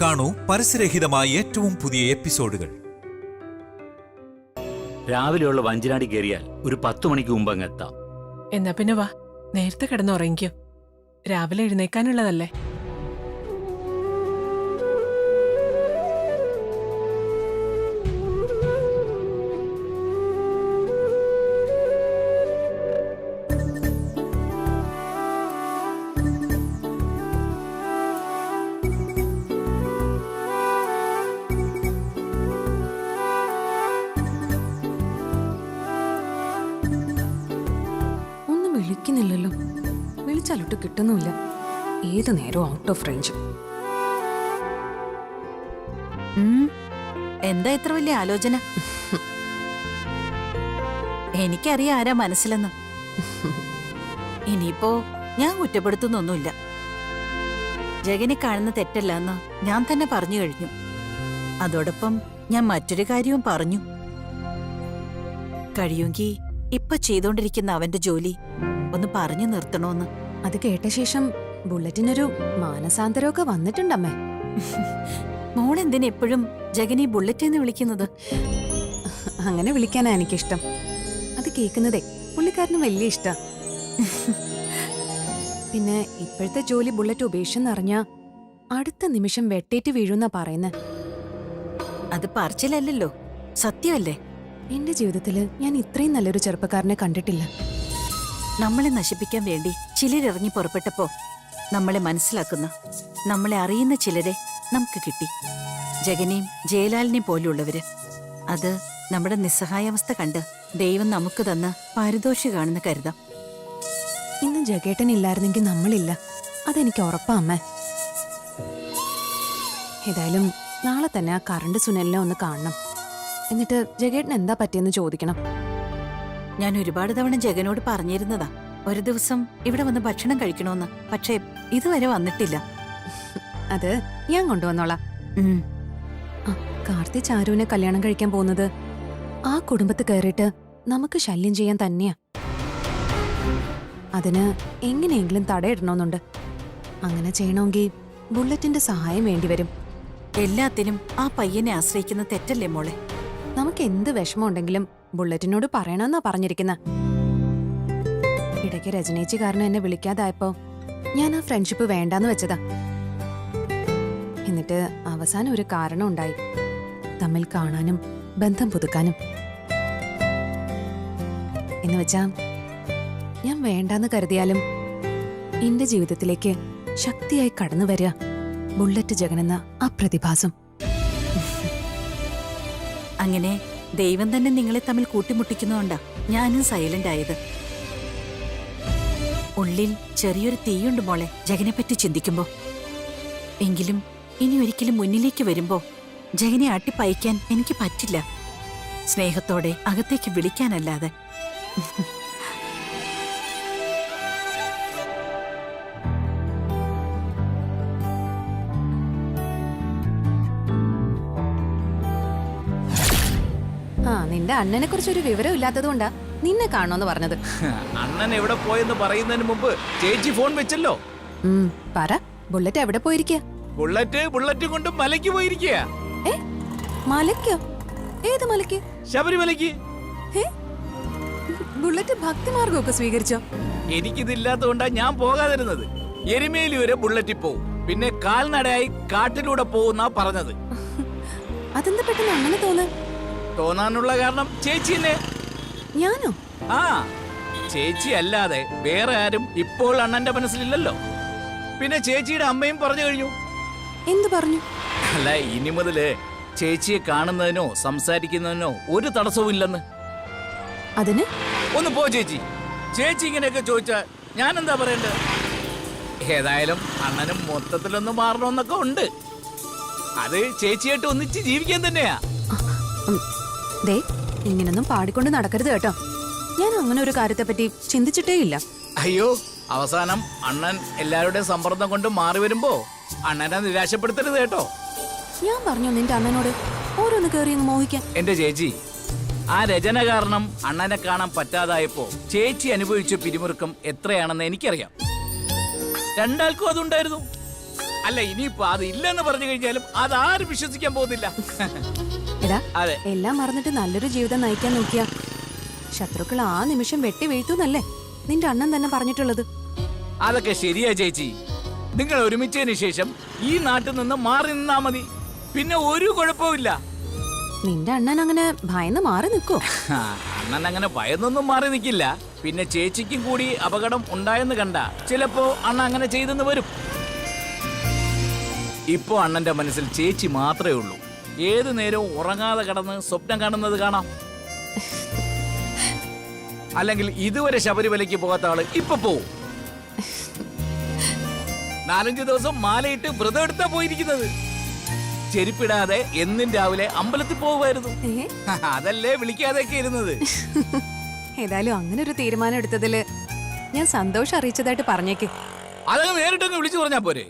കാണൂ പരസ്യരഹിതമായ ഏറ്റവും പുതിയ എപ്പിസോഡുകൾ. രാവിലെയുള്ള വഞ്ചനാടി കയറിയാൽ ഒരു 10 മണിക്ക് മുമ്പ് അങ്ങ് എത്താം. എന്നാ പിന്നെ വാ, നേരത്തെ കിടന്നുറങ്ങിക്കോ. രാവിലെ എഴുന്നേക്കാനുള്ളതല്ലേ. വിളിക്കുന്നില്ലല്ലോ, വിളിച്ചാലോട്ട് കിട്ടുന്നുമില്ല. ഏത് നേരവും ഔട്ട് ഓഫ് റേഞ്ച്. എന്താ ഇത്ര വലിയ ആലോചന? എനിക്കറിയാം ആരാ മനസ്സിലെന്ന്. ഇനിയിപ്പോ ഞാൻ കുറ്റപ്പെടുത്തുന്നൊന്നുമില്ല. ജഗനെ കാണുന്ന തെറ്റല്ല എന്ന് ഞാൻ തന്നെ പറഞ്ഞു കഴിഞ്ഞു. അതോടൊപ്പം ഞാൻ മറ്റൊരു കാര്യവും പറഞ്ഞു. കഴിയുമെങ്കിൽ ഇപ്പൊ ചെയ്തോണ്ടിരിക്കുന്ന അവന്റെ ജോലി ഒന്ന് പറഞ്ഞു നിർത്തണോന്ന്. അത് കേട്ട ശേഷം ബുള്ളറ്റിനൊരു മാനസാന്തരമൊക്കെ വന്നിട്ടുണ്ടമ്മേ. മോളെന്തിനാ എപ്പോഴും ജഗനെ ബുള്ളറ്റ് എന്ന് വിളിക്കുന്നത്? അങ്ങനെ വിളിക്കാനാ എനിക്കിഷ്ടം. അത് കേൾക്കുന്നതേ പുള്ളിക്കാരന് വലിയ ഇഷ്ടാ. പിന്നെ ഇപ്പോഴത്തെ ജോലി ബുള്ളറ്റ് ഉപേക്ഷിച്ചെന്നറിഞ്ഞാ അടുത്ത നിമിഷം വെട്ടേറ്റ് വീഴുന്നാ പറയുന്നത്. അത് പറച്ചിലല്ലോ, സത്യമല്ലേ? എന്റെ ജീവിതത്തില് ഞാൻ ഇത്രയും നല്ലൊരു ചെറുപ്പക്കാരനെ കണ്ടിട്ടില്ല. നമ്മളെ നശിപ്പിക്കാൻ വേണ്ടി ചിലരിറങ്ങി പുറപ്പെട്ടപ്പോ നമ്മളെ മനസ്സിലാക്കുന്ന, നമ്മളെ അറിയുന്ന ചിലരെ നമുക്ക് കിട്ടി. ജഗനെയും ജയലാലിനെയും പോലെയുള്ളവര്. അത് നമ്മുടെ നിസ്സഹായാവസ്ഥ കണ്ട് ദൈവം നമുക്ക് തന്ന പാരിതോഷികമാണെന്ന് കരുതാം. ഇന്ന് ജഗേട്ടൻ ഇല്ലായിരുന്നെങ്കിൽ നമ്മളില്ല, അതെനിക്ക് ഉറപ്പാ അമ്മ. ഏതായാലും നാളെ തന്നെ ആ കറണ്ട് സുനലിനെ ഒന്ന് കാണണം. എന്നിട്ട് ജഗേട്ടൻ എന്താ പറ്റിയെന്ന് ചോദിക്കണം. ഞാൻ ഒരുപാട് തവണ ജഗനോട് പറഞ്ഞിരുന്നതാ ഒരു ദിവസം ഇവിടെ വന്ന് ഭക്ഷണം കഴിക്കണമെന്ന്. പക്ഷേ ഇതുവരെ വന്നിട്ടില്ല. അത് ഞാൻ കൊണ്ടുവന്നോളാം. കാർത്തി ചാരുവിനെ കല്യാണം കഴിക്കാൻ പോകുന്നത് ആ കുടുംബത്ത് കയറിയിട്ട് നമുക്ക് ശല്യം ചെയ്യാൻ തന്നെയാ. അതിന് എങ്ങനെയെങ്കിലും തടയിടണമെന്നുണ്ട്. അങ്ങനെ ചെയ്യണമെങ്കിൽ ബുള്ളറ്റിന്റെ സഹായം വേണ്ടിവരും. എല്ലാത്തിനും ആ പയ്യനെ ആശ്രയിക്കുന്ന തെറ്റല്ലേ മോളെ? നമുക്ക് എന്ത് വിഷമമുണ്ടെങ്കിലും ബുള്ളറ്റിനോട് പറയണമെന്നാ പറഞ്ഞിരിക്കുന്ന. ഇടയ്ക്ക് രജനേച്ചി കാരണം എന്നെ വിളിക്കാതായപ്പോ ഞാൻ ആ ഫ്രണ്ട്ഷിപ്പ് വേണ്ടാന്ന് വെച്ചതാ. എന്നിട്ട് അവസാനം ഒരു കാരണം ഉണ്ടായി, തമ്മിൽ കാണാനും ബന്ധം പുതുക്കാനും. എന്ന് വെച്ചാ ഞാൻ വേണ്ടാന്ന് കരുതിയാലും എന്റെ ജീവിതത്തിലേക്ക് ശക്തിയായി കടന്നു വരിക ബുള്ളറ്റ് ജഗനെന്ന ആ പ്രതിഭാസം. അങ്ങനെ ദൈവം തന്നെ നിങ്ങളെ തമ്മിൽ കൂട്ടിമുട്ടിക്കുന്നതുകൊണ്ടാ ഞാനും സൈലന്റ് ആയത്. ഉള്ളിൽ ചെറിയൊരു തീയുണ്ട് മോളെ ജഗനെപ്പറ്റി ചിന്തിക്കുമ്പോ. എങ്കിലും ഇനി ഒരിക്കലും മുന്നിലേക്ക് വരുമ്പോ ജഗനെ ആട്ടിപ്പയക്കാൻ എനിക്ക് പറ്റില്ല. സ്നേഹത്തോടെ അകത്തേക്ക് വിളിക്കാനല്ലാതെ. നിന്റെ അണ്ണനെ കുറിച്ചൊരു വിവരം ഇല്ലാത്തതുകൊണ്ടാ നിന്നെ കാണോന്ന് പറഞ്ഞത്. അണ്ണൻ എവിടെ പോയെന്ന് പറയുന്നതിന് മുമ്പ് ചേച്ചി ഫോൺ വെച്ചല്ലോ. പറ, ബുള്ളറ്റ് എവിടെ പോയിരിക്കുക? ബുള്ളറ്റ് കൊണ്ട് മലയ്ക്ക് പോയിരിക്കുക. മലയ്ക്കോ? ഏത് മലയ്ക്ക്? ശബരിമലയ്ക്ക്. ബുള്ളറ്റ് ഭക്തിമാർഗമൊക്കെ സ്വീകരിച്ചോ? എനിക്കിതില്ലാത്തതുകൊണ്ടാ ഞാൻ പോകാതിരുന്നത്. എരുമേലി വരെ ബുള്ളറ്റിൽ പോവും, പിന്നെ കാൽനടയായി കാട്ടിലൂടെ പോകുന്നാ പറഞ്ഞത്. അതെന്താ പെട്ടെന്ന് അങ്ങനെ തോന്നാനുള്ള കാരണം ചേച്ചി തന്നെ. ഞാനോ? ആ, ചേച്ചി അല്ലാതെ വേറെ ആരും ഇപ്പോൾ അണ്ണന്റെ മനസ്സിലില്ലല്ലോ. പിന്നെ ചേച്ചിയുടെ അമ്മയും പറഞ്ഞു കഴിഞ്ഞു. എന്തു പറഞ്ഞു? അല്ല, ഇനി മുതല് ചേച്ചിയെ കാണുന്നതിനോ സംസാരിക്കുന്നതിനോ ഒരു തടസ്സവും ഇല്ലെന്ന്. അതിന് ഒന്ന് പോ ചേച്ചി. ചേച്ചി ഇങ്ങനെയൊക്കെ ചോദിച്ചാ ഞാൻ എന്താ പറയണ്ടത്? ഏതായാലും അണ്ണനും മൊത്തത്തിലൊന്ന് മാറണമെന്നൊക്കെ ഉണ്ട്. അത് ചേച്ചിയായിട്ട് ഒന്നിച്ച് ജീവിക്കാൻ തന്നെയാ. ദേ, ഇങ്ങനൊന്നും പാടിക്കൊണ്ട് നടക്കരുത് കേട്ടോ. ഞാൻ അങ്ങനെ ഒരു കാര്യത്തെപ്പറ്റി ചിന്തിച്ചിട്ടേ ഇല്ല. അയ്യോ, അവസാനം അണ്ണൻ എല്ലാവരുടെയും സമ്മർദ്ദം കൊണ്ട് മാറി വരുമ്പോ അണ്ണനെ നിരാശപ്പെടുത്തരുത് കേട്ടോ. ഞാൻ പറഞ്ഞു നിന്റെ അണ്ണനോട് ഓരോന്ന് കേറി മോഹിക്കാൻ. എന്റെ ചേച്ചി, ആ രചന കാരണം അണ്ണനെ കാണാൻ പറ്റാതായപ്പോ ചേച്ചി അനുഭവിച്ച പിരിമുറുക്കം എത്രയാണെന്ന് എനിക്കറിയാം. രണ്ടാൾക്കും അതുണ്ടായിരുന്നു. അല്ല ഇനിയിപ്പോ അത് ഇല്ലെന്ന് പറഞ്ഞു കഴിഞ്ഞാലും അതാരും വിശ്വസിക്കാൻ പോകുന്നില്ല. എടാ അതെ. എല്ലാം മറന്നിട്ട് നല്ലൊരു ജീവിതം നയിക്കാൻ നോക്കിയാ ശത്രുക്കൾ ആ നിമിഷം വെട്ടി വീഴ്ത്തൂന്നല്ലേ നിന്റെ അണ്ണൻ തന്നെ പറഞ്ഞിട്ടുള്ളത്. അതൊക്കെ ശരിയാ ചേച്ചി. നിങ്ങൾ ഒരുമിച്ചതിന് ശേഷം ഈ നാട്ടിൽ നിന്ന് മാറി നിന്നാ മതി, പിന്നെ ഒരു കുഴപ്പമില്ല. നിന്റെ അണ്ണൻ അങ്ങനെ ഭയന്ന് മാറി നിൽക്കോ? അണ്ണൻ അങ്ങനെ ഭയന്നൊന്നും മാറി നിൽക്കില്ല. പിന്നെ ചേച്ചിക്കും കൂടി അപകടം ഉണ്ടായെന്ന് കണ്ട ചിലപ്പോ അണ്ണൻ അങ്ങനെ ചെയ്തെന്ന് വരും. ഇപ്പോ അണ്ണന്റെ മനസ്സിൽ ചേച്ചി മാത്രമേ ഉള്ളൂ. ഏതു നേരവും ഉറങ്ങാതെ കിടന്ന് സ്വപ്നം കാണുന്നത് കാണാം. അല്ലെങ്കിൽ ഇതുവരെ ശബരിമലയ്ക്ക് പോകാത്ത ആള് ഇപ്പൊ പോവും. 4-5 ദിവസം മാലയിട്ട് വ്രതം എടുത്താ പോയിരിക്കുന്നത്. ചെരുപ്പിടാതെ എന്നും രാവിലെ അമ്പലത്തിൽ പോകുമായിരുന്നു. അതല്ലേ വിളിക്കാതെയൊക്കെ ഇരുന്നത്. ഏതായാലും അങ്ങനെ ഒരു തീരുമാനം എടുത്തതില് ഞാൻ സന്തോഷം അറിയിച്ചതായിട്ട് പറഞ്ഞേക്ക്. അതങ്ങ് നേരിട്ടങ്ങ് വിളിച്ചു പറഞ്ഞാ പോരെ?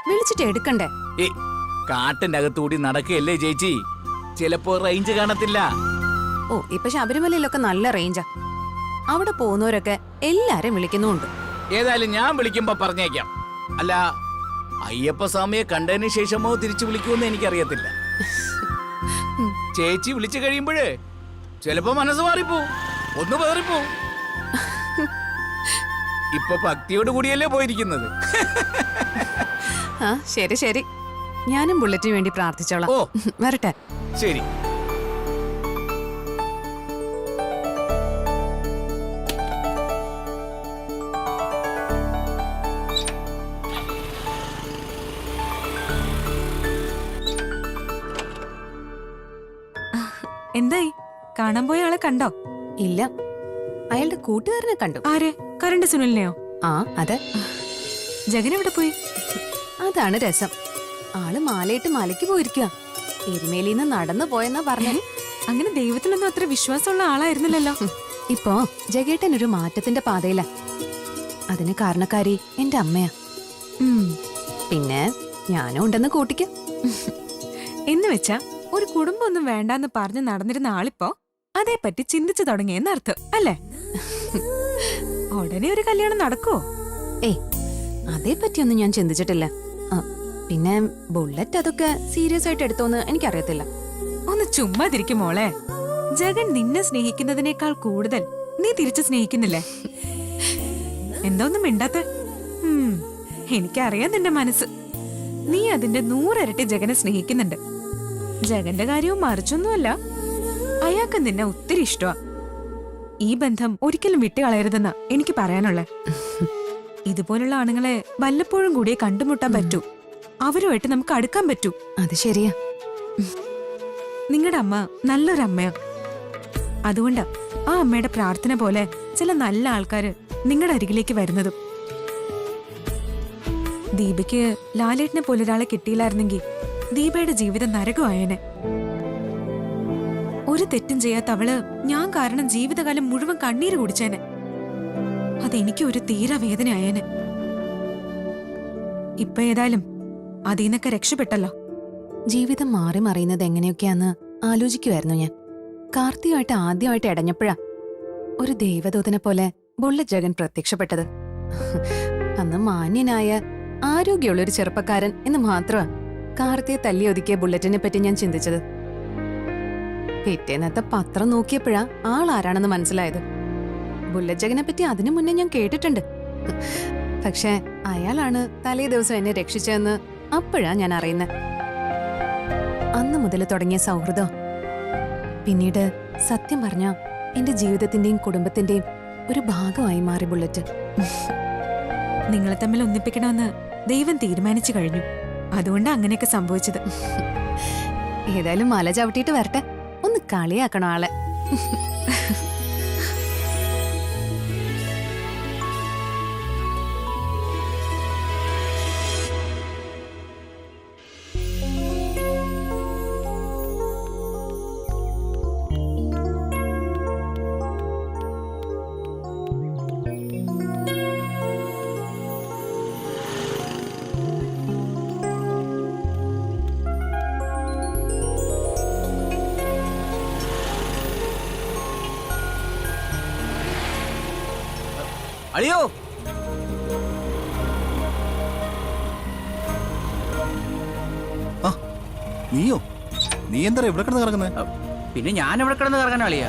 വിളിച്ചിട്ട് എടുക്കണ്ടേ? കാട്ടിന്റെ അകത്തുകൂടി നടക്കുകയല്ലേ ചേച്ചി, ചിലപ്പോ റേഞ്ച് കാണത്തില്ല. ഓ, ഇപ്പൊ ശബരിമലയിലൊക്കെ നല്ല റേഞ്ചാ. അവിടെ പോകുന്നവരൊക്കെ എല്ലാരും വിളിക്കുന്നുണ്ട്. ഏതായാലും ഞാൻ വിളിക്കുമ്പോ പറഞ്ഞേക്കാം. അല്ല, അയ്യപ്പ സ്വാമിയെ കണ്ടതിന് ശേഷമോ തിരിച്ചു വിളിക്കുമെന്ന് എനിക്കറിയത്തില്ല. ചേച്ചി വിളിച്ചു കഴിയുമ്പോഴേ ചിലപ്പോ മനസ്സ് മാറിപ്പോ, ഒന്ന് പേറിപ്പോ. ഇപ്പൊ ഭക്തിയോട് കൂടിയല്ലേ പോയിരിക്കുന്നത്. ആ, ശരി ശരി, ഞാനും ബുള്ളറ്റിന് വേണ്ടി പ്രാർത്ഥിച്ചോളാം. ഓ. വരട്ടെ. ശരി. എന്തായി, കാണാൻ പോയ ആളെ കണ്ടോ? ഇല്ല, അയാളുടെ കൂട്ടുകാരനെ കണ്ടു. ആരെ? കരണ്ട് സുനിലിനെയോ? ആ, അതെ. ജഗൻ എവിടെ പോയി? അതാണ് രസം. ആള് മാലയിട്ട് മലയ്ക്ക് പോയിരിക്കുക. എരുമേലിന്ന് നടന്നു പോയെന്നാ പറഞ്ഞേ. അങ്ങനെ ദൈവത്തിലൊന്നും അത്ര വിശ്വാസമുള്ള ആളായിരുന്നില്ലല്ലോ. ഇപ്പോ ജഗേട്ടൻ ഒരു മാറ്റത്തിന്റെ പാതയില. അതിന് കാരണക്കാരി എന്റെ അമ്മയാ. പിന്നെ ഞാനും ഉണ്ടെന്ന് കൂട്ടിക്ക. എന്ന് വെച്ചാ ഒരു കുടുംബം ഒന്നും വേണ്ടാന്ന് പറഞ്ഞ് നടന്നിരുന്ന ആളിപ്പോ അതേപ്പറ്റി ചിന്തിച്ചു തുടങ്ങിയെന്ന് അർത്ഥം അല്ലേ? ഉടനെ ഒരു കല്യാണം നടക്കുവോ? ഏയ്, അതേപ്പറ്റിയൊന്നും ഞാൻ ചിന്തിച്ചിട്ടില്ല. പിന്നെ ബുള്ളറ്റ് അതൊക്കെ സീരിയസ് ആയിട്ട് എടുത്തോന്ന് എനിക്കറിയത്തില്ല. ഒന്ന് ചുമ്മാതിരിക്കും മോളെ. ജഗൻ നിന്നെ സ്നേഹിക്കുന്നതിനേക്കാൾ കൂടുതൽ നീ തിരിച്ചു സ്നേഹിക്കുന്നില്ലേ? എന്താ ഒന്നും മിണ്ടാത്തെ? എനിക്കറിയാം നിന്റെ മനസ്സ്. നീ അതിന്റെ 100 ഇരട്ടി ജഗനെ സ്നേഹിക്കുന്നുണ്ട്. ജഗന്റെ കാര്യവും മറിച്ചൊന്നുമല്ല, അയാൾക്ക് നിന്നെ ഒത്തിരി ഇഷ്ടമാ. ഈ ബന്ധം ഒരിക്കലും വിട്ടുകളയരുതെന്നാ എനിക്ക് പറയാനുള്ളേ. ഇതുപോലുള്ള ആണുങ്ങളെ വല്ലപ്പോഴും കൂടിയേ കണ്ടുമുട്ടാൻ പറ്റൂ. അവരുമായിട്ട് നമുക്ക് അടുക്കാൻ പറ്റൂ. അത് ശരിയാ. നിങ്ങളുടെ അമ്മ നല്ലൊരു അമ്മയാ. അതുകൊണ്ടാ ആ അമ്മയുടെ പ്രാർത്ഥന പോലെ ചില നല്ല ആൾക്കാര് നിങ്ങളുടെ അരികിലേക്ക് വരുന്നതും. ദീപയ്ക്ക് ലാലേട്ടനെ പോലൊരാളെ കിട്ടിയില്ലായിരുന്നെങ്കിൽ ദീപയുടെ ജീവിതം നരകമായേനെ. ഒരു തെറ്റും ചെയ്യാത്ത അവള് ഞാൻ കാരണം ജീവിതകാലം മുഴുവൻ കണ്ണീര് കുടിച്ചേനെ. അതെനിക്ക് ഒരു തീരാ വേദനയായേനെ. ഇപ്പൊ ഏതായാലും അതിന്നൊക്കെ രക്ഷപ്പെട്ടല്ലോ. ജീവിതം മാറി മറിയുന്നത് എങ്ങനെയൊക്കെയാന്ന് ആലോചിക്കുമായിരുന്നു ഞാൻ. കാർത്തിയുമായിട്ട് ആദ്യമായിട്ട് ഇടഞ്ഞപ്പോഴാ ഒരു ദൈവദൂതനെ പോലെ ബുള്ളറ്റ് ജഗൻ പ്രത്യക്ഷപ്പെട്ടത്. അന്ന് മാന്യനായ ആരോഗ്യമുള്ളൊരു ചെറുപ്പക്കാരൻ എന്ന് മാത്രമാ കാർത്തിയെ തല്ലി ഒതുക്കിയ ബുള്ളറ്റിനെ പറ്റി ഞാൻ ചിന്തിച്ചത്. പിറ്റേന്നത്തെ പത്രം നോക്കിയപ്പോഴാ ആളാരാണെന്ന് മനസ്സിലായത്. ബുള്ളറ്റ് ജഗനെ പറ്റി അതിനു മുന്നേ ഞാൻ കേട്ടിട്ടുണ്ട്. പക്ഷെ അയാളാണ് തലേ ദിവസം എന്നെ രക്ഷിച്ചതെന്ന് അപ്പോഴാ ഞാൻ അറിയുന്നത്. അന്ന് മുതൽ തുടങ്ങിയ സൗഹൃദം പിന്നീട് സത്യം പറഞ്ഞ എന്റെ ജീവിതത്തിന്റെയും കുടുംബത്തിന്റെയും ഒരു ഭാഗമായി മാറി ബുള്ളറ്റ്. നിങ്ങളെ തമ്മിൽ ഒന്നിപ്പിക്കണമെന്ന് ദൈവം തീരുമാനിച്ചു കഴിഞ്ഞു. അതുകൊണ്ടാണ് അങ്ങനെയൊക്കെ സംഭവിച്ചത്. ഏതായാലും മല ചവിട്ടിയിട്ട് വരട്ടെ, ഒന്ന് കളിയാക്കണോ ആളെ. അയ്യോ, നീയോ? നീ എന്താ ഇവിടെ കിടന്ന് കിടക്കുന്നത്? പിന്നെ ഞാൻ എവിടെ കിടന്ന് കറങ്ങാൻ അളിയ?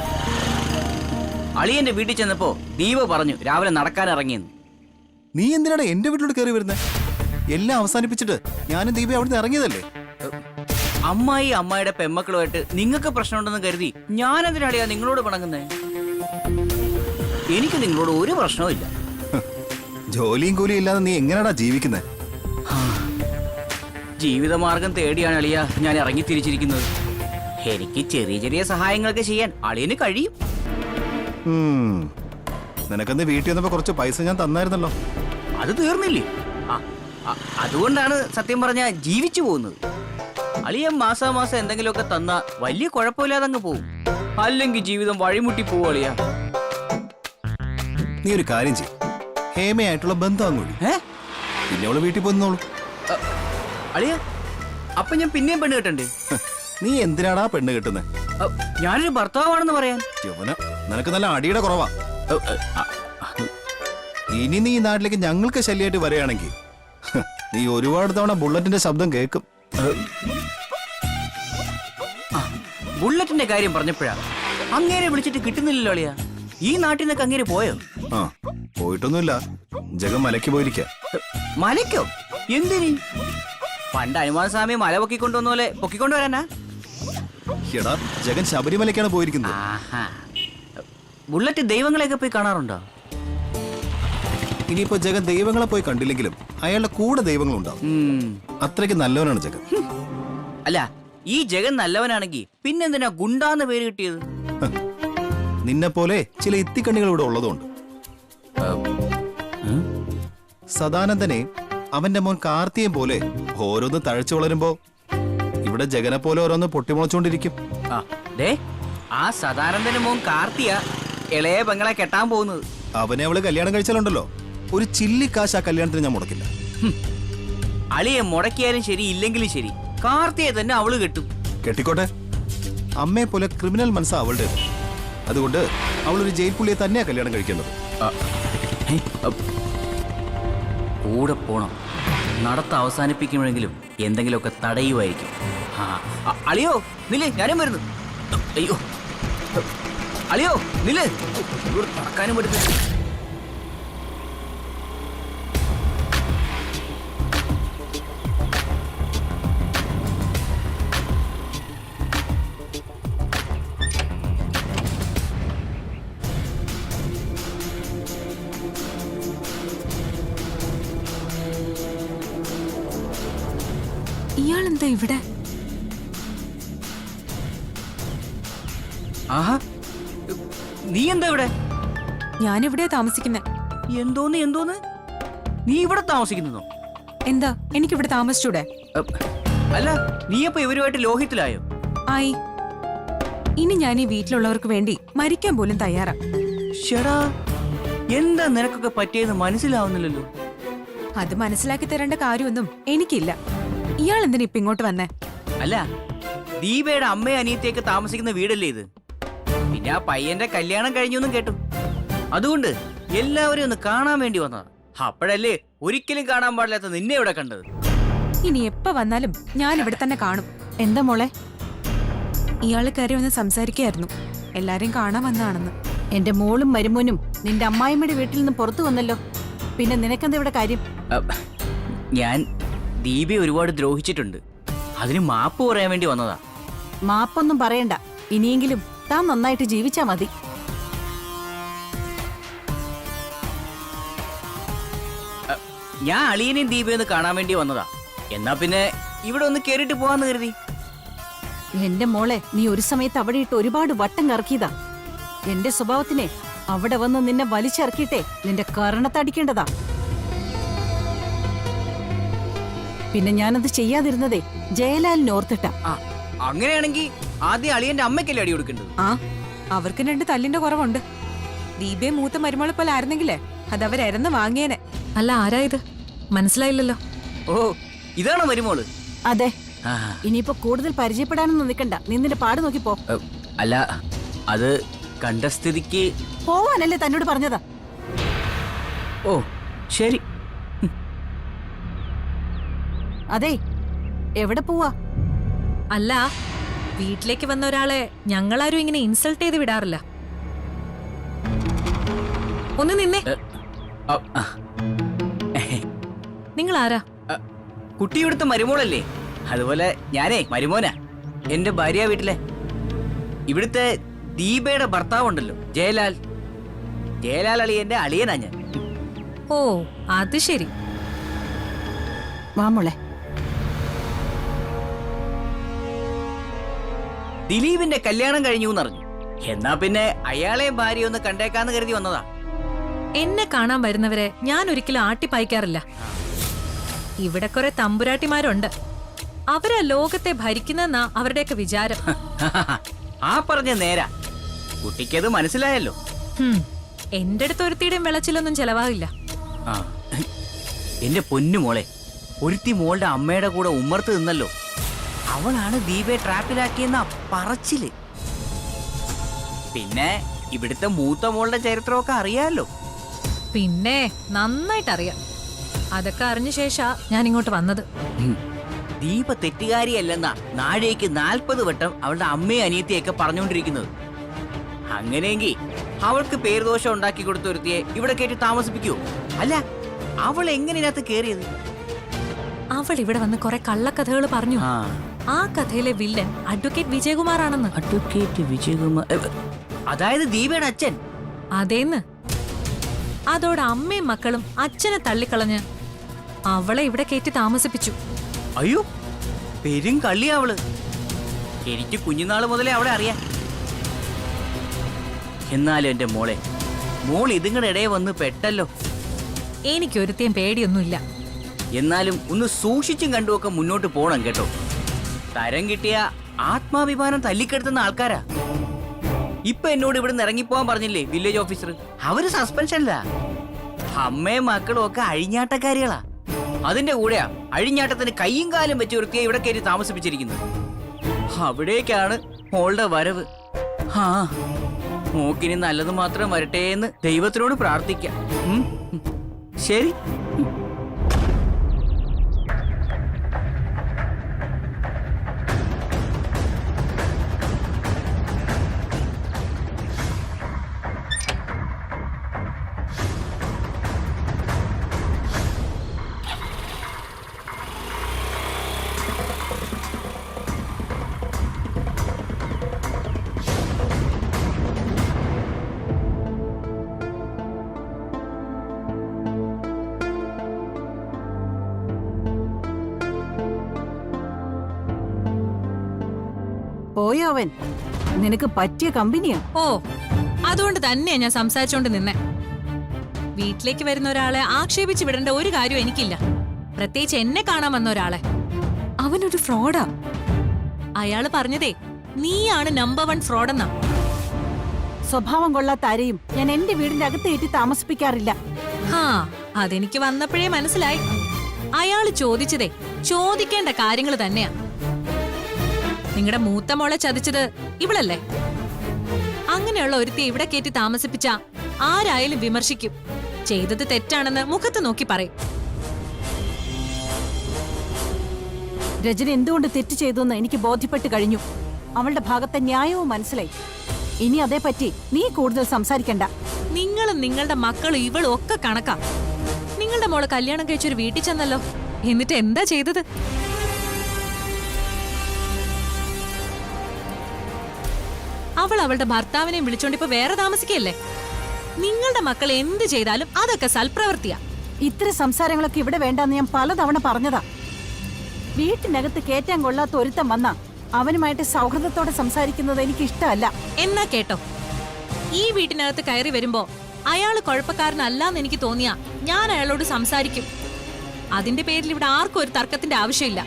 അളിയന്റെ വീട്ടിൽ ചെന്നപ്പോ ദീപ പറഞ്ഞു രാവിലെ നടക്കാൻ ഇറങ്ങിയെന്ന്. നീ എന്തിനാണ് എന്റെ വീട്ടിലോട്ട് കയറി വരുന്നത്? എല്ലാം അവസാനിപ്പിച്ചിട്ട് ഞാനും ദീപ അവിടുന്ന് ഇറങ്ങിയതല്ലേ? അമ്മായി അമ്മായിയുടെ പെമ്മക്കളുമായിട്ട് നിങ്ങൾക്ക് പ്രശ്നമുണ്ടെന്ന് കരുതി ഞാൻ എന്തിനാളിയാ നിങ്ങളോട് പിണങ്ങുന്നേ? എനിക്ക് നിങ്ങളോട് ഒരു പ്രശ്നവും ഇല്ല. ജോലിയും കൂലിയും ഇല്ലാതെ നീ എങ്ങനെയാടാ ജീവിക്കുന്നത്? ജീവിതമാർഗം തേടിയാണ് അളിയ ഞാൻ ഇറങ്ങി തിരിച്ചിരിക്കുന്നത്. എനിക്ക് ചെറിയ ചെറിയ സഹായങ്ങളൊക്കെ ചെയ്യാൻ അളിയന് കഴിയും. നിനക്കെന്ന് വീട്ടിൽ വന്നപ്പോ കുറച്ച് പൈസ ഞാൻ തന്നായിരുന്നല്ലോ. അത് തീർന്നില്ലേ? അതുകൊണ്ടാണ് സത്യം പറഞ്ഞ ജീവിച്ചു പോകുന്നത്. അളിയൻ മാസാമാസം എന്തെങ്കിലുമൊക്കെ തന്നാ വലിയ കുഴപ്പമില്ലാതെ അങ്ങ് പോകും. അല്ലെങ്കിൽ ജീവിതം വഴിമുട്ടി പോവും അളിയ. നീ ഒരു കാര്യം ചെയ്യും, ഹേമയായിട്ടുള്ള ബന്ധം അങ്ങോട്ട് പിന്നെ അവള് വീട്ടിൽ പോന്നോളൂ. അളിയ അപ്പൊ ഞാൻ പിന്നെയും പെണ്ണ് കെട്ടണ്ടേ? നീ എന്തിനാടാ പെണ്ണ് കെട്ടുന്നത്? ഞാനൊരു ഭർത്താവാണെന്ന് പറയാൻ. യവന, നിനക്ക് നല്ല അടിയുടെ കുറവാ. ഇനി നീ ഈ നാട്ടിലേക്ക് ഞങ്ങൾക്ക് ശല്യമായിട്ട് വരികയാണെങ്കിൽ നീ ഒരുപാട് തവണ ബുള്ളറ്റിന്റെ ശബ്ദം കേൾക്കും. ബുള്ളറ്റിന്റെ കാര്യം പറഞ്ഞപ്പോഴാ അങ്ങേരെ വിളിച്ചിട്ട് കിട്ടുന്നില്ലല്ലോ അളിയ. ഈ നാട്ടിൽ നിന്നൊക്കെ അങ്ങേരെ പോയോ? ആ, പോയിട്ടൊന്നുമില്ല. ജഗം മലയ്ക്ക് പോയിരിക്ക. മലയ്ക്കോ? എന്തിനി? പണ്ട് ഹനുമാൻസ്വാമി മല പൊക്കിക്കൊണ്ടുവന്ന പോലെ പൊക്കിക്കൊണ്ടുവരാനാ? എടാ, ജഗൻ ശബരിമലയ്ക്കാണ് പോയിരിക്കുന്നത്. ബുള്ളറ്റ് ദൈവങ്ങളെയൊക്കെ പോയി കാണാറുണ്ടോ? ഇനിയിപ്പോ ജഗൻ ദൈവങ്ങളെ പോയി കണ്ടില്ലെങ്കിലും അയാളുടെ കൂടെ ദൈവങ്ങളുണ്ടാവും. അത്രയ്ക്ക് നല്ലവനാണ് ജഗൻ. അല്ല, ഈ ജഗൻ നല്ലവനാണെങ്കിൽ പിന്നെന്തിനാ ഗുണ്ടാന്ന് പേര് കിട്ടിയത്? നിന്നെ പോലെ ചില ഇത്തിക്കണ്ണികൾ ഇവിടെ ഉള്ളതുകൊണ്ട്. സദാനന്ദനെ അവന്റെ മോൻ കാർത്തിയെ പോലെ ഓരോന്ന് തഴച്ചു വളരുമ്പോ ഇവിടെ ജഗനെ പോലെ ഓരോന്ന് പൊട്ടിമുളച്ചോണ്ടിരിക്കും. ആ സദാനന്ദന് മോൻ കാർത്തിയ ഇളയ പെങ്ങളെ കെട്ടാൻ പോകുന്നത്. അവനെ അവള് കല്യാണം കഴിച്ചാലുണ്ടല്ലോ, ഒരു ചില്ലിക്കാശ് ആ കല്യാണത്തിന് ഞാൻ മുടക്കില്ല. അളിയെ മുടക്കിയാലും ശരി ഇല്ലെങ്കിലും ശരി കാർത്തിയെ തന്നെ അവള് കെട്ടും. കെട്ടിക്കോട്ടെ. അമ്മയെ പോലെ ക്രിമിനൽ മനസ്സാ അവളുടെ. അതുകൊണ്ട് അവളൊരു ജയിൽ പുള്ളിയെ തന്നെയാ കല്യാണം കഴിക്കേണ്ടത്. കൂടെ പോണം. നടത്ത അവസാനിപ്പിക്കുമ്പോഴെങ്കിലും എന്തെങ്കിലുമൊക്കെ തടയുമായിരിക്കും. അളിയോ നില്ലേ, ഞാനും വരുന്നു. അയ്യോ അളിയോ നില്ലേ, ഇവിടെ നടക്കാനും പറ്റുന്നില്ല. ഇയാളെന്താ ഇവിടെ? ആഹാ, നീ എന്താ ഇവിടെ? ഞാനിവിടെ താമസിക്കുന്നെ. എന്തോന്ന് നീ ഇവിടെ താമസിക്കുന്നോ? എന്താ, എനിക്കിവിടെ താമസിച്ചൂടെ? അല്ല, നീയപ്പോ ഇവരുമായിട്ട് ലോഹിത്തിലായോ? ആയി. ഇനി ഞാൻ ഈ വീട്ടിലുള്ളവർക്ക് വേണ്ടി മരിക്കാൻ പോലും തയ്യാറാ. ഷടാ, എന്താ നിനക്കൊക്കെ പറ്റിയെന്ന് മനസ്സിലാവുന്നില്ലല്ലോ. അത് മനസ്സിലാക്കി തരേണ്ട കാര്യമൊന്നും എനിക്കില്ല. ഇയാൾ എന്തിനാ ഇപ്പൊ ഇങ്ങോട്ട് വന്നേ? അല്ല, ദീപയുടെ അമ്മയും അനിയത്തിയൊക്കെ താമസിക്കുന്ന വീടല്ലേ ഇത്? പിന്നെ ആ പയ്യന്റെ കല്യാണം കഴിഞ്ഞൊന്നും കേട്ടു. അതുകൊണ്ട് എല്ലാവരും ഒന്ന് കാണാൻ വേണ്ടി വന്നതാ. അപ്പോഴല്ലേ ഒരിക്കലും കാണാൻ പാടില്ലാത്ത നിന്നെ ഇവിടെ കണ്ടത്. ഇനി എപ്പ വന്നാലും ഞാൻ ഇവിടെ തന്നെ കാണും. എന്താ മോളെ? ഇയാള് കയറി വന്ന് സംസാരിക്കായിരുന്നു, എല്ലാരെയും കാണാൻ വന്നാണെന്ന്. എന്റെ മോളും മരുമോനും നിന്റെ അമ്മായിമ്മയുടെ വീട്ടിൽ നിന്ന് പുറത്തു വന്നല്ലോ. പിന്നെ നിനക്കെന്താ ഇവിടെ കാര്യം? ഞാൻ ദീപയെ ഒരുപാട് ദ്രോഹിച്ചിട്ടുണ്ട്. അതിന് മാപ്പ് പറയാൻ വേണ്ടി വന്നതാ. മാപ്പൊന്നും പറയണ്ട. ഇനിയെങ്കിലും താൻ നന്നായിട്ട് ജീവിച്ചാ മതി. ഞാൻ അളിയനെയും ദീപയൊന്ന് കാണാൻ വേണ്ടി വന്നതാ. എന്നാ പിന്നെ ഇവിടെ ഒന്ന് കേറിട്ട് പോവാന്ന് കരുതി. എന്റെ മോളെ, നീ ഒരു സമയത്ത് അവിടെ ഇട്ട് ഒരുപാട് വട്ടം കറക്കിയതാ. എന്റെ സ്വഭാവത്തിനെ അവിടെ വന്ന് നിന്നെ വലിച്ചിറക്കിയിട്ടേ നിന്റെ കരണത്തടിക്കേണ്ടതാ. പിന്നെ ഞാനത് ചെയ്യാതിരുന്നതേ ജയലാലിനെ ഓർത്തിട്ടാ. അങ്ങനെയാണെങ്കിൽ ആദ്യം അളിയന്റെ അമ്മയ്ക്കല്ലേ അടി കൊടുക്കേണ്ടത്? ആ, അവർക്ക് 2 തല്ലിന്റെ കുറവുണ്ട്. ദീപയെ മൂത്ത മരുമകളെ പോലെ ആയിരുന്നെങ്കിലേ അതവരെരന്ന് വാങ്ങിയേനെ. അല്ല, ആരായത് മനസ്സിലായില്ലല്ലോ. ഓ, ഇതാണോ മരുമോള്? അതെ. ഇനിയിപ്പോ കൂടുതൽ പരിചയപ്പെടാനൊന്നും നിൽക്കണ്ട. നിന്നിന്റെ പാട് നോക്കി പോ. അല്ല, അത് കണ്ട സ്ഥിതിക്ക് പോവാനല്ലേ തന്നോട് പറഞ്ഞതാ. ഓ ശരി. അതെ, എവിടെ പോവാ? അല്ല, വീട്ടിലേക്ക് വന്ന ഒരാളെ ഞങ്ങളാരും ഇങ്ങനെ ഇൻസൾട്ട് ചെയ്ത് വിടാറില്ല. ഒന്ന് നിന്നേ. നിങ്ങൾ ആരാ? കുട്ടി ഇവിടുത്തെ മരുമോളല്ലേ? അതുപോലെ ഞാനേ മരുമോനാ. എന്റെ ഭാര്യ വീട്ടിലെ ഇവിടുത്തെ ദീപയുടെ ഭർത്താവുണ്ടല്ലോ, ജയലാൽ. ജയലാൽ അളിയന്റെ അളിയനാ ഞാൻ. ഓ, അത് ശരി. വാ മോളെ. ദിലീപിന്റെ കല്യാണം കഴിഞ്ഞു എന്നറിഞ്ഞു. എന്നാ പിന്നെ അയാളെ ഭാര്യ ഒന്ന് കണ്ടേക്കാന്ന് കരുതി വന്നതാ. എന്നെ കാണാൻ വരുന്നവരെ ഞാൻ ഒരിക്കലും ആട്ടിപ്പായിക്കാറില്ല. ഇവിടെ കുറെ തമ്പുരാട്ടിമാരുണ്ട്. അവരാ ലോകത്തെ ഭരിക്കുന്നെന്നാ അവരുടെയൊക്കെ വിചാരം. ആ പറഞ്ഞ നേരാ. കുട്ടിക്കത് മനസ്സിലായല്ലോ. എന്റെ അടുത്ത് ഒരുത്തിയുടെയും വെളച്ചിലൊന്നും ചെലവാകില്ല. ആ, എന്റെ പൊന്നു മോളെ, ഒരുത്തി മോളുടെ അമ്മയുടെ കൂടെ ഉമ്മർത്ത് നിന്നല്ലോ. അവളാണ് ദീപയെ ട്രാപ്പിലാക്കിയെന്ന പറച്ചില്. പിന്നെ ഇവിടുത്തെ മൂത്ത മോളുടെ ചരിത്രമൊക്കെ അറിയാലോ. പിന്നെ നന്നായിട്ട് അറിയാം. അതൊക്കെ അറിഞ്ഞ ശേഷാ ഞാൻ ഇങ്ങോട്ട് വന്നത്. ദീപ തെറ്റുകാരിയല്ലെന്നാ നാഴേക്ക് 40 വട്ടം അവളുടെ അമ്മയും അനിയത്തിയൊക്കെ പറഞ്ഞുകൊണ്ടിരിക്കുന്നത്. അങ്ങനെയെങ്കിൽ അവൾക്ക് പേരുദോഷം ഉണ്ടാക്കി കൊടുത്ത ഒരുത്തിയെ ഇവിടെ കയറ്റി താമസിപ്പിക്കൂ? അല്ല, അവൾ എങ്ങനെ ഇതിനകത്ത് കേറിയത്? അവൾ ഇവിടെ വന്ന് കുറെ കള്ളക്കഥകൾ പറഞ്ഞു. ആ കഥയിലെ വില്ലൻ അഡ്വക്കേറ്റ് വിജയകുമാർ ആണെന്ന്. അഡ്വക്കേറ്റ് വിജയകുമാർ? അതായത് ദീപയുടെ അച്ഛൻ? അതേന്ന്. അതോടെ അമ്മയും മക്കളും അച്ഛനെ തള്ളിക്കളഞ്ഞ് അവളെ ഇവിടെ കയറ്റി താമസിപ്പിച്ചു. അയ്യോ, പെരും കള്ളിയാ അവള്. എനിക്ക് കുഞ്ഞുനാള് മുതലേ അവളെ അറിയാം. എന്നാലും എന്റെ മോളെ, മോൾ ഇതുങ്ങളുടെ ഇടയെ വന്ന് പെട്ടല്ലോ. എനിക്കൊരുത്തേം പേടിയൊന്നുമില്ല. എന്നാലും ഒന്ന് സൂക്ഷിച്ചും കണ്ടുമൊക്കെ മുന്നോട്ട് പോണം കേട്ടോ. തരം കിട്ടിയ ആത്മാഭിമാനം തല്ലിക്കെടുത്തുന്ന ആൾക്കാരാ. ഇപ്പൊ എന്നോട് ഇവിടുന്ന് ഇറങ്ങിപ്പോവാൻ പറഞ്ഞില്ലേ വില്ലേജ് ഓഫീസർ? അവര് സസ്പെൻഷനില്ല. അമ്മയും മക്കളും ഒക്കെ അഴിഞ്ഞാട്ടക്കാരികളാ. അതിന്റെ കൂടെയാ അഴിഞ്ഞാട്ടത്തിന് കയ്യും കാലും വെച്ച് വൃത്തിയായി ഇവിടെ കയറി താമസിപ്പിച്ചിരിക്കുന്നത്. അവിടേക്കാണ് മോളുടെ വരവ്. ആ, മോക്കിനി നല്ലത് മാത്രം വരട്ടെ എന്ന് ദൈവത്തിനോട് പ്രാർത്ഥിക്കാം. ശരി. പോയോ അവൻ? നിനക്ക് പറ്റിയ കമ്പനിയാ. ഓ, അതുകൊണ്ട് തന്നെയാ ഞാൻ സംസാരിച്ചോണ്ട് നിന്നെ. വീട്ടിലേക്ക് വരുന്ന ഒരാളെ ആക്ഷേപിച്ച് വിടേണ്ട ഒരു കാര്യവും എനിക്കില്ല. പ്രത്യേകിച്ച് എന്നെ കാണാൻ വന്ന ഒരാളെ. അവനൊരു ഫ്രോഡാ. അയാള് പറഞ്ഞതേ നീയാണ് നമ്പർ 1 ഫ്രോഡെന്നാ. സ്വഭാവം കൊള്ളാത്ത ആരെയും ഞാൻ എന്റെ വീടിന്റെ അകത്ത് കയറ്റി താമസിപ്പിക്കാറില്ല. ഹാ, അതെനിക്ക് വന്നപ്പോഴേ മനസ്സിലായി. അയാള് ചോദിച്ചതേ ചോദിക്കേണ്ട കാര്യങ്ങൾ തന്നെയാ. നിങ്ങളുടെ മൂത്ത മോളെ ചതിച്ചത് ഇവളല്ലേ? അങ്ങനെയുള്ള ഒരുത്തി ഇവിടെ കയറ്റി താമസിപ്പിച്ച ആരായാലും വിമർശിക്കും. ചെയ്തത് തെറ്റാണെന്ന് മുഖത്ത് നോക്കി പറയും. രജനി എന്തുകൊണ്ട് തെറ്റ് ചെയ്തു എനിക്ക് ബോധ്യപ്പെട്ട് കഴിഞ്ഞു. അവളുടെ ഭാഗത്തെ ന്യായവും മനസ്സിലായി. ഇനി അതേപ്പറ്റി നീ കൂടുതൽ സംസാരിക്കണ്ട. നിങ്ങളും നിങ്ങളുടെ മക്കളും ഇവളും ഒക്കെ കണക്കാ. നിങ്ങളുടെ മോള് കല്യാണം കഴിച്ചൊരു വീട്ടിൽ ചെന്നല്ലോ. എന്നിട്ട് എന്താ ചെയ്തത്? അവൾ അവളുടെ ഭർത്താവിനെയും വിളിച്ചോണ്ടിപ്പോ വേറെ താമസിക്കല്ലേ? നിങ്ങളുടെ മക്കൾ എന്ത് ചെയ്താലും അതൊക്കെ സൽപ്രവൃത്തിയാ. ഇത്തരം സംസാരങ്ങളൊക്കെ ഇവിടെ വേണ്ടെന്ന് ഞാൻ പലതവണ പറഞ്ഞതാ. വീട്ടിനകത്ത് കേറ്റാൻ കൊള്ളാത്ത ഒരുത്തം വന്നാ അവനുമായിട്ട് സൗഹൃദത്തോടെ സംസാരിക്കുന്നത് എനിക്ക് ഇഷ്ടമല്ല. എന്നാ കേട്ടോ, ഈ വീട്ടിനകത്ത് കയറി വരുമ്പോ അയാള് കുഴപ്പക്കാരനല്ലാന്ന് എനിക്ക് തോന്നിയാ ഞാൻ അയാളോട് സംസാരിക്കും. അതിന്റെ പേരിൽ ഇവിടെ ആർക്കും ഒരു തർക്കത്തിന്റെ ആവശ്യമില്ല.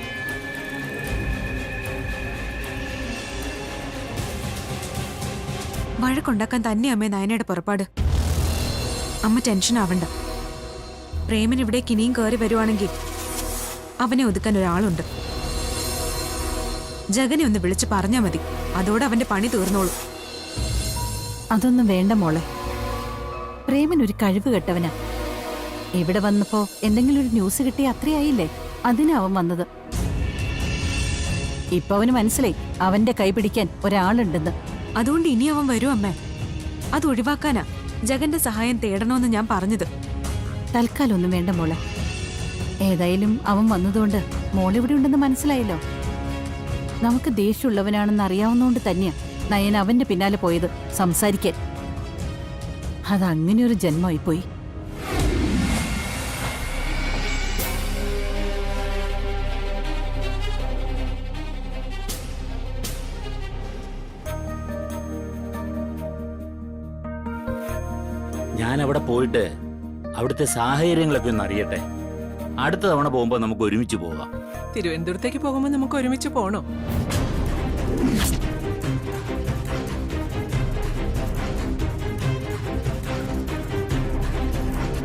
വഴക്കുണ്ടാക്കാൻ തന്നെ അമ്മേ നയനയുടെ പുറപ്പാട്. അമ്മ ടെൻഷൻ ആവണ്ട. പ്രേമൻ ഇവിടേക്ക് ഇനിയും കയറി വരുവാണെങ്കിൽ അവനെ ഒതുക്കാൻ ഒരാളുണ്ട്. ജഗനെ ഒന്ന് വിളിച്ച് പറഞ്ഞാ മതി. അതോടെ അവന്റെ പണി തീർന്നോളൂ. അതൊന്നും വേണ്ട മോളെ. പ്രേമൻ ഒരു കഴിവ് കെട്ടവനാ. ഇവിടെ വന്നപ്പോ എന്തെങ്കിലും ഒരു ന്യൂസ് കിട്ടിയ അത്രയായില്ലേ? അതിനാ അവൻ വന്നത്. ഇപ്പൊ അവന് മനസ്സിലായി അവന്റെ കൈ പിടിക്കാൻ ഒരാളുണ്ടെന്ന്. അതുകൊണ്ട് ഇനി അവൻ വരും അമ്മേ. അത് ഒഴിവാക്കാനാ ജഗന്റെ സഹായം തേടണമെന്ന് ഞാൻ പറഞ്ഞത്. തൽക്കാലം ഒന്നും വേണ്ട മോളെ. ഏതായാലും അവൻ വന്നതുകൊണ്ട് മോളിവിടെ ഉണ്ടെന്ന് മനസ്സിലായല്ലോ. നമുക്ക് ദേഷ്യമുള്ളവനാണെന്ന് അറിയാവുന്നതുകൊണ്ട് തന്നെയാ നയൻ അവന്റെ പിന്നാലെ പോയത് സംസാരിക്കാൻ. അതങ്ങനെ ഒരു ജന്മമായിപ്പോയി. ഞാൻ അവിടെ പോയിട്ട് അവിടുത്തെ സാഹചര്യങ്ങളൊക്കെ ഒന്ന് അറിയട്ടെ. അടുത്ത തവണ പോകുമ്പോൾ നമുക്ക് ഒരുമിച്ച് പോകാം. തിരുവനന്തപുരത്തേക്ക് പോകുമ്പോൾ നമുക്ക് ഒരുമിച്ച് പോണോ?